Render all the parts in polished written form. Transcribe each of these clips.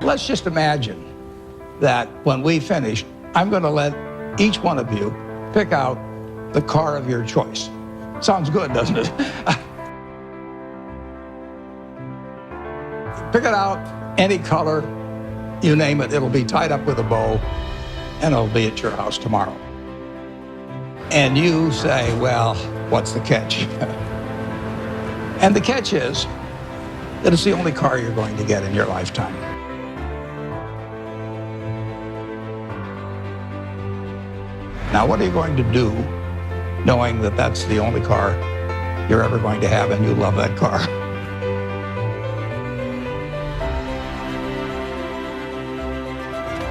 Let's just imagine that when we finish, I'm going to let each one of you pick out the car of your choice. Sounds good, doesn't it? Pick it out, any color, you name it. It'll be tied up with a bow, and it'll be at your house tomorrow. And you say, well, what's the catch? And the catch is that it's the only car you're going to get in your lifetime. Now, what are you going to do knowing that that's the only car you're ever going to have and you love that car?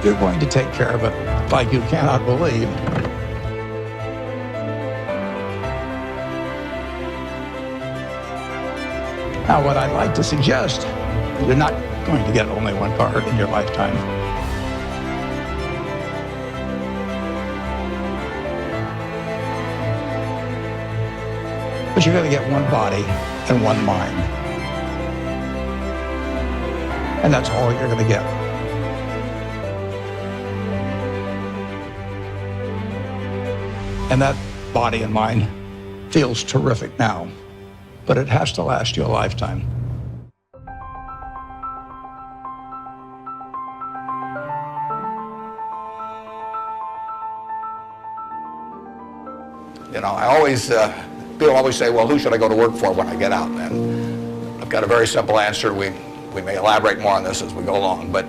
You're going to take care of it like you cannot believe. Now, what I'd like to suggest, you're not going to get only one car in your lifetime. But you're going to get one body and one mind. And that's all you're going to get. And that body and mind feels terrific now, but it has to last you a lifetime. You know, I always, people always say, well, who should I go to work for when I get out? And I've got a very simple answer. We may elaborate more on this as we go along, but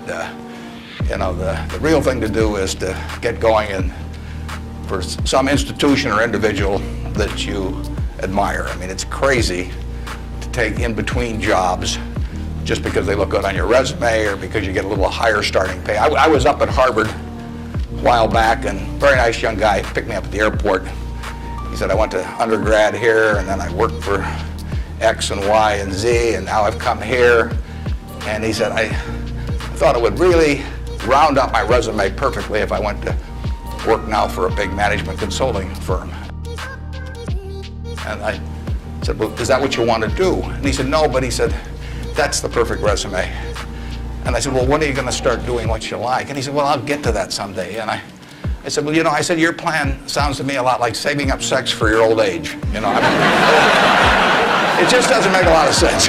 you know, the real thing to do is to get going and for some institution or individual that you admire. I mean, it's crazy to take in between jobs just because they look good on your resume or because you get a little higher starting pay. I was up at Harvard a while back, and a very nice young guy picked me up at the airport. He said, I went to undergrad here, and then I worked for X and Y and Z, and now I've come here. And he said, I thought it would really round up my resume perfectly if I went to work now for a big management consulting firm. And I said, well, is that what you want to do? And he said, no, but he said, that's the perfect resume. And I said, well, when are you going to start doing what you like? And he said, well, I'll get to that someday. And I said, well, you know, I said, your plan sounds to me a lot like saving up sex for your old age. You know, I mean, it just doesn't make a lot of sense.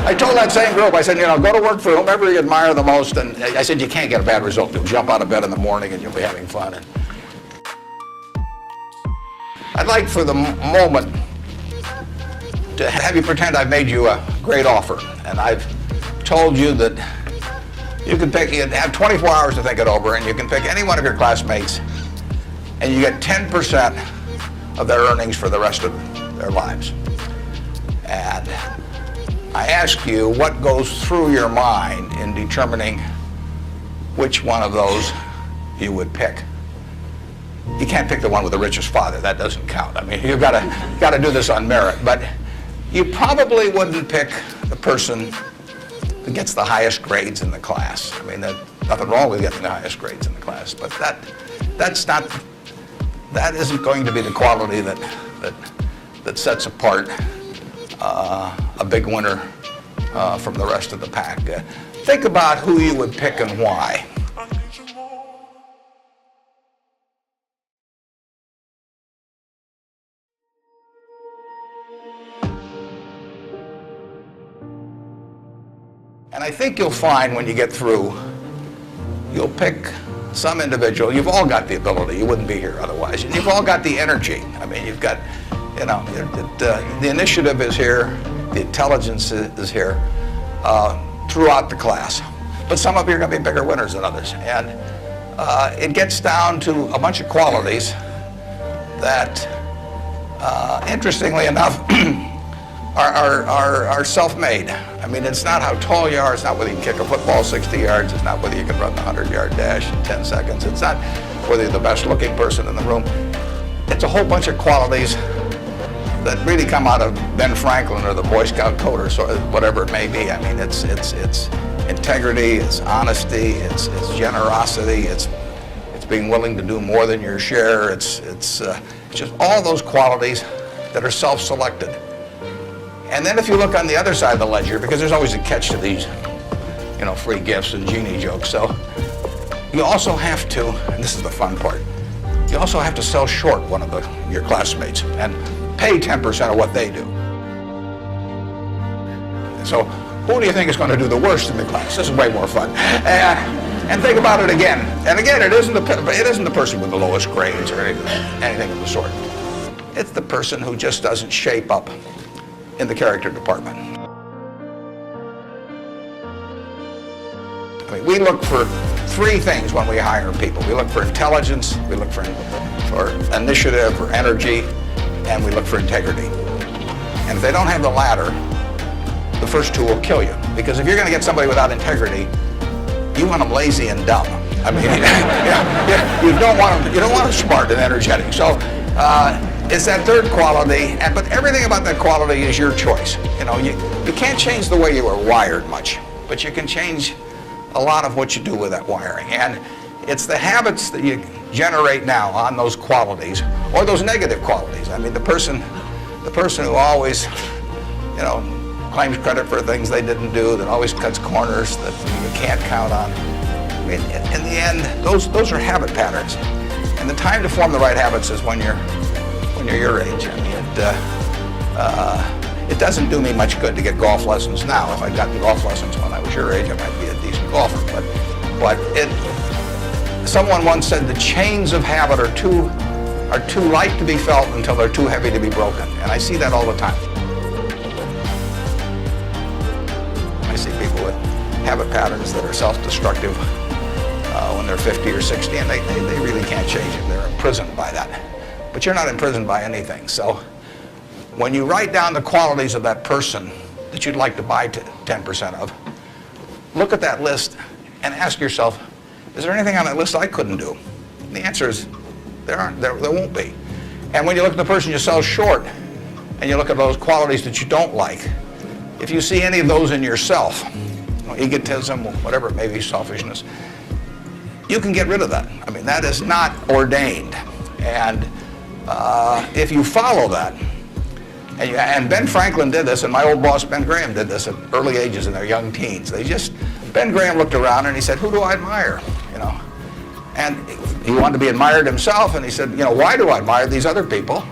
I told that same group, I said, you know, go to work for whomever you admire the most, and I said, you can't get a bad result. You'll jump out of bed in the morning and you'll be having fun. And I'd like for the moment to have you pretend I've made you a great offer, and I've told you that you can pick, you have 24 hours to think it over, and you can pick any one of your classmates, and you get 10% of their earnings for the rest of their lives. And I ask you what goes through your mind in determining which one of those you would pick. You can't pick the one with the richest father. That doesn't count. I mean, you've got to do this on merit. But you probably wouldn't pick the person that gets the highest grades in the class. I mean, there's nothing wrong with getting the highest grades in the class, but that isn't going to be the quality that sets apart a big winner from the rest of the pack. Think about who you would pick and why. And I think you'll find when you get through, you'll pick some individual. You've all got the ability. You wouldn't be here otherwise. You've all got the energy. I mean, you've got, you know, the initiative is here, the intelligence is here throughout the class. But some of you are going to be bigger winners than others. And it gets down to a bunch of qualities that, interestingly enough, are self-made. I mean, it's not how tall you are, it's not whether you can kick a football 60 yards, it's not whether you can run the 100-yard dash in 10 seconds, it's not whether you're the best looking person in the room. It's a whole bunch of qualities that really come out of Ben Franklin or the Boy Scout code or whatever it may be. I mean, it's integrity, it's honesty, it's generosity, it's being willing to do more than your share, it's just all those qualities that are self-selected. And then if you look on the other side of the ledger, because there's always a catch to these free gifts and genie jokes. So you also have to, and this is the fun part, you also have to sell short one of your classmates and pay 10% of what they do. So who do you think is going to do the worst in the class? This is way more fun. And think about it again. And again, it isn't the person with the lowest grades or anything of the sort. It's the person who just doesn't shape up in the character department. I mean, we look for three things when we hire people. We look for intelligence, we look for initiative or energy, and we look for integrity. And if they don't have the latter, the first two will kill you. Because if you're going to get somebody without integrity, you want them lazy and dumb. I mean, you don't want them smart and energetic. So it's that third quality, but everything about that quality is your choice. You can't change the way you are wired much, but you can change a lot of what you do with that wiring. And it's the habits that you generate now on those qualities, or those negative qualities. I mean, the person who always, claims credit for things they didn't do, that always cuts corners that you can't count on. I mean, in the end, those are habit patterns. And the time to form the right habits is when you're your age. I mean, it doesn't do me much good to get golf lessons now. If I'd gotten golf lessons when I was your age, I might be a decent golfer. But someone once said the chains of habit are too light to be felt until they're too heavy to be broken. And I see that all the time. I see people with habit patterns that are self-destructive when they're 50 or 60, and they really can't change it. They're imprisoned by that. But you're not imprisoned by anything. So when you write down the qualities of that person that you'd like to buy 10% of, look at that list and ask yourself, is there anything on that list I couldn't do? And the answer is there won't be. And when you look at the person you sell short and you look at those qualities that you don't like, if you see any of those in yourself, egotism, whatever it may be, selfishness, you can get rid of that. I mean, that is not ordained. And if you follow that, and Ben Franklin did this, and my old boss Ben Graham did this at early ages in their young teens. Ben Graham looked around and he said, who do I admire? And he wanted to be admired himself, and he said, why do I admire these other people?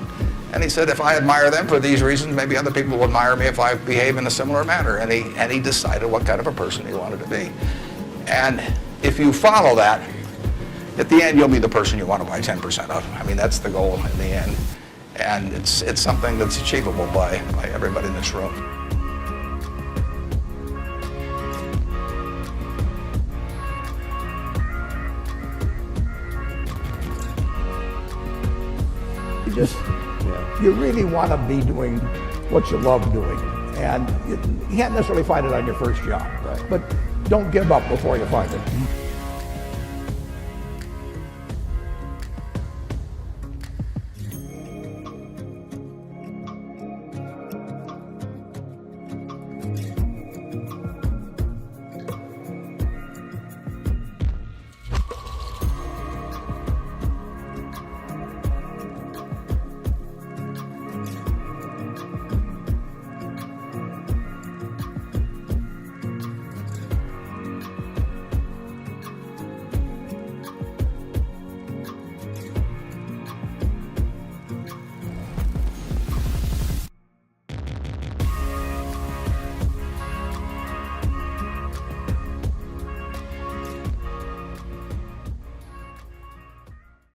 And he said, if I admire them for these reasons, maybe other people will admire me if I behave in a similar manner. And he decided what kind of a person he wanted to be. And if you follow that, at the end, you'll be the person you want to buy 10% of. I mean, that's the goal in the end. And it's something that's achievable by everybody in this room. You really want to be doing what you love doing. And you can't necessarily find it on your first job. Right. But don't give up before you find it.